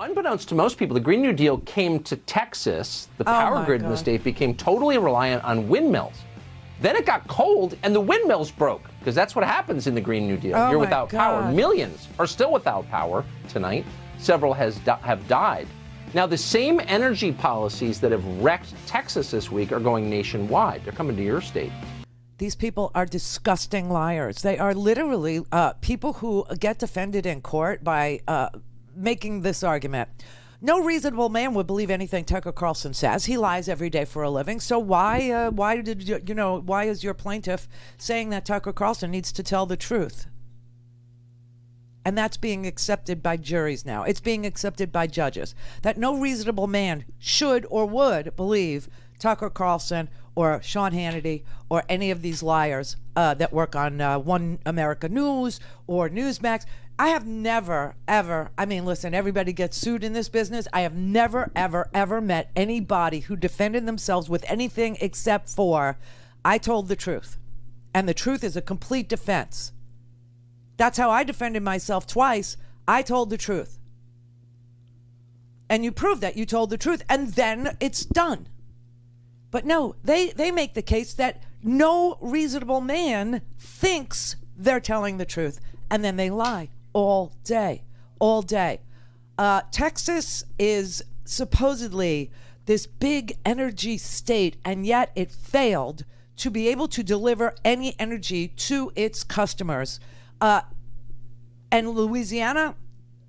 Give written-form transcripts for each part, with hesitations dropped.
unbeknownst to most people, the Green New Deal came to Texas. The power grid in the state became totally reliant on windmills. Then it got cold and the windmills broke, because that's what happens in the Green New Deal. You're without power. Millions are still without power tonight. Several have died. Now, the same energy policies that have wrecked Texas this week are going nationwide. They're coming to your state. These people are disgusting liars. They are literally people who get defended in court by making this argument. No reasonable man would believe anything Tucker Carlson says. He lies every day for a living. So why is your plaintiff saying that Tucker Carlson needs to tell the truth? And that's being accepted by juries now. It's being accepted by judges. That no reasonable man should or would believe Tucker Carlson or Sean Hannity or any of these liars that work on One America News or Newsmax. I have never, ever, listen, everybody gets sued in this business. I have never, ever, ever met anybody who defended themselves with anything except for, I told the truth. And the truth is a complete defense. That's how I defended myself twice. I told the truth. And you prove that you told the truth, and then it's done. But no, they make the case that no reasonable man thinks they're telling the truth, and then they lie all day. Texas is supposedly this big energy state, and yet it failed to be able to deliver any energy to its customers. And Louisiana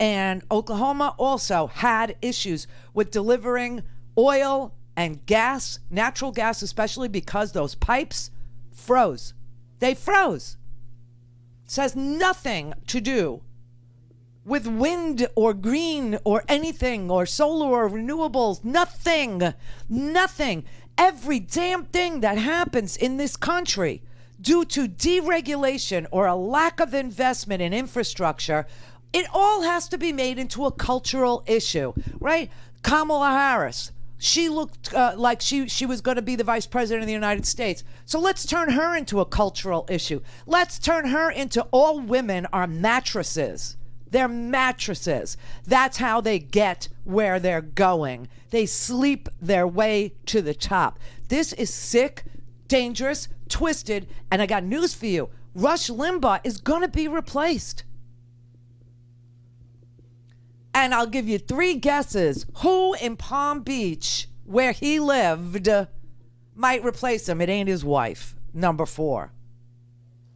and Oklahoma also had issues with delivering oil and gas, natural gas especially, because those pipes froze. They froze. This has nothing to do with wind or green or anything or solar or renewables. Nothing. Every damn thing that happens in this country due to deregulation or a lack of investment in infrastructure, it all has to be made into a cultural issue, right? Kamala Harris, she looked like she was going to be the vice president of the United States. So let's turn her into a cultural issue. Let's turn her into all women are mattresses. They're mattresses. That's how they get where they're going. They sleep their way to the top. This is sick, dangerous, twisted, and I got news for you. Rush Limbaugh is going to be replaced. And I'll give you 3 guesses who in Palm Beach, where he lived, might replace him. It ain't his wife, number 4.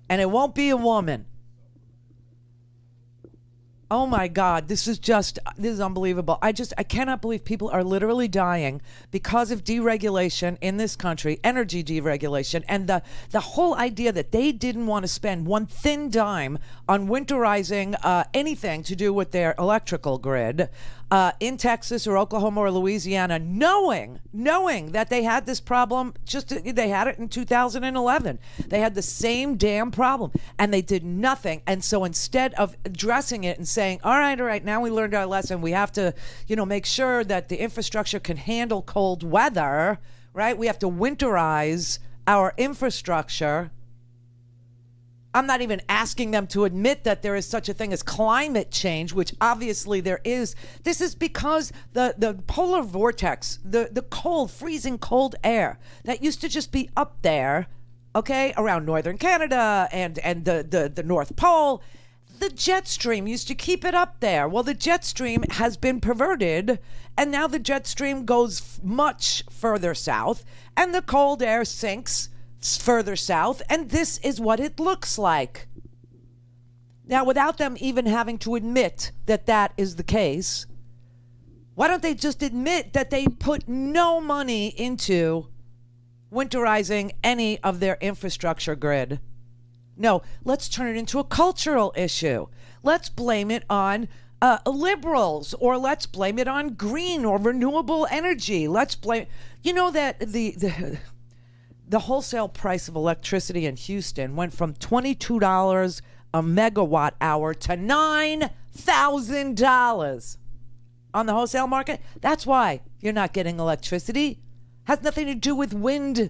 And it won't be a woman. Oh my God, this is unbelievable. I cannot believe people are literally dying because of deregulation in this country, energy deregulation, and the whole idea that they didn't want to spend one thin dime on winterizing anything to do with their electrical grid in Texas or Oklahoma or Louisiana, knowing that they had this problem. They had it in 2011. They had the same damn problem, and they did nothing. And so instead of addressing it and saying, all right, now we learned our lesson, we have to, make sure that the infrastructure can handle cold weather, right? We have to winterize our infrastructure. I'm not even asking them to admit that there is such a thing as climate change, which obviously there is. This is because the polar vortex, the cold, freezing cold air that used to just be up there, okay, around northern Canada and the North Pole, the jet stream used to keep it up there. Well, the jet stream has been perverted, and now the jet stream goes much further south, and the cold air sinks further south, and this is what it looks like. Now, without them even having to admit that that is the case, why don't they just admit that they put no money into winterizing any of their infrastructure grid? No, let's turn it into a cultural issue. Let's blame it on liberals, or let's blame it on green or renewable energy. Let's blame, that the wholesale price of electricity in Houston went from $22 a megawatt hour to $9,000 on the wholesale market. That's why you're not getting electricity. Has nothing to do with wind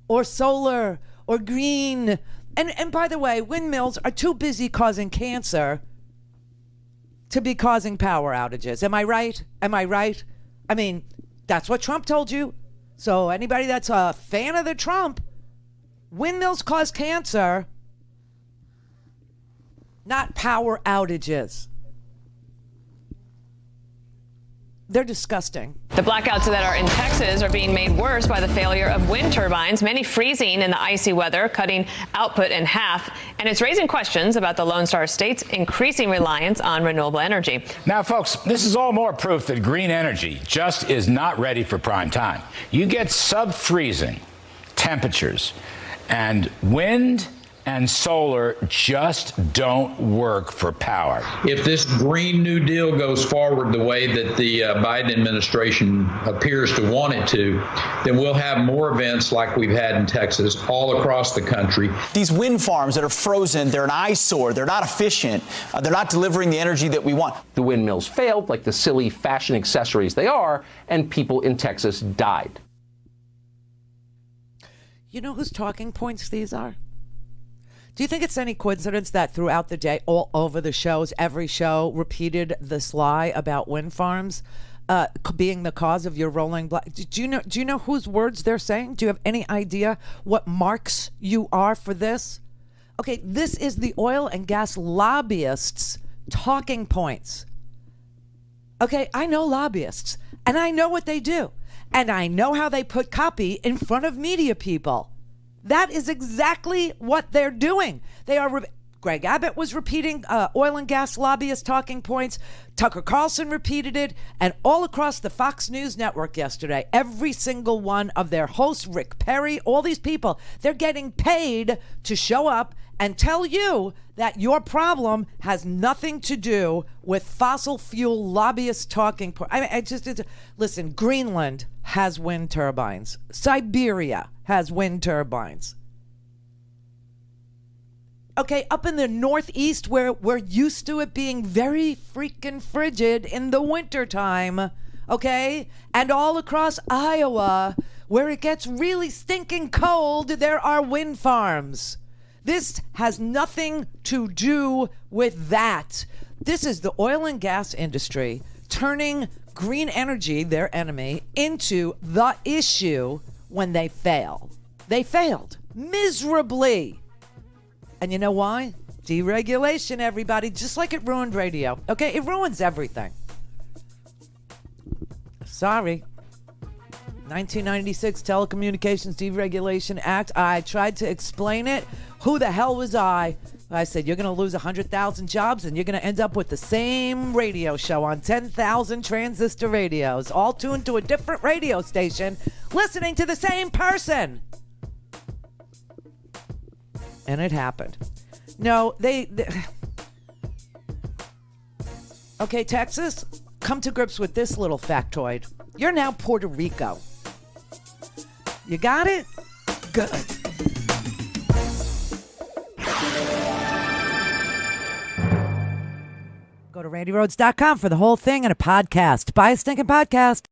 or solar or green. And by the way, windmills are too busy causing cancer to be causing power outages. Am I right? Am I right? I mean, that's what Trump told you. So anybody that's a fan of the Trump, windmills cause cancer, not power outages. They're disgusting. The blackouts that are in Texas are being made worse by the failure of wind turbines, many freezing in the icy weather, cutting output in half. And it's raising questions about the Lone Star State's increasing reliance on renewable energy. Now, folks, this is all more proof that green energy just is not ready for prime time. You get sub-freezing temperatures, and wind and solar just don't work for power. If this Green New Deal goes forward the way that the Biden administration appears to want it to, then we'll have more events like we've had in Texas all across the country. These wind farms that are frozen, they're an eyesore, they're not efficient, they're not delivering the energy that we want. The windmills failed, like the silly fashion accessories they are, and people in Texas died. You know whose talking points these are? Do you think it's any coincidence that throughout the day, all over the shows, every show repeated this lie about wind farms being the cause of your rolling black? Do you know whose words they're saying? Do you have any idea what marks you are for this? Okay, this is the oil and gas lobbyists' talking points. Okay, I know lobbyists, and I know what they do, and I know how they put copy in front of media people. That is exactly what they're doing. They are. Greg Abbott was repeating oil and gas lobbyist talking points. Tucker Carlson repeated it. And all across the Fox News network yesterday, every single one of their hosts, Rick Perry, all these people, they're getting paid to show up and tell you that your problem has nothing to do with fossil fuel lobbyist talking points. I mean, listen, Greenland has wind turbines. Siberia has wind turbines. Okay, up in the Northeast, where we're used to it being very freaking frigid in the wintertime, okay? And all across Iowa, where it gets really stinking cold, there are wind farms. This has nothing to do with that. This is the oil and gas industry turning green energy, their enemy, into the issue when they fail. They failed miserably. And you know why? Deregulation, everybody, just like it ruined radio. Okay, it ruins everything. Sorry. 1996 Telecommunications Deregulation Act. I tried to explain it. Who the hell was I? I said, you're going to lose 100,000 jobs and you're going to end up with the same radio show on 10,000 transistor radios, all tuned to a different radio station, listening to the same person. And it happened. No, they Okay, Texas, come to grips with this little factoid. You're now Puerto Rico. You got it? Good. Go to RandiRhodes.com for the whole thing and a podcast. Buy a stinking podcast.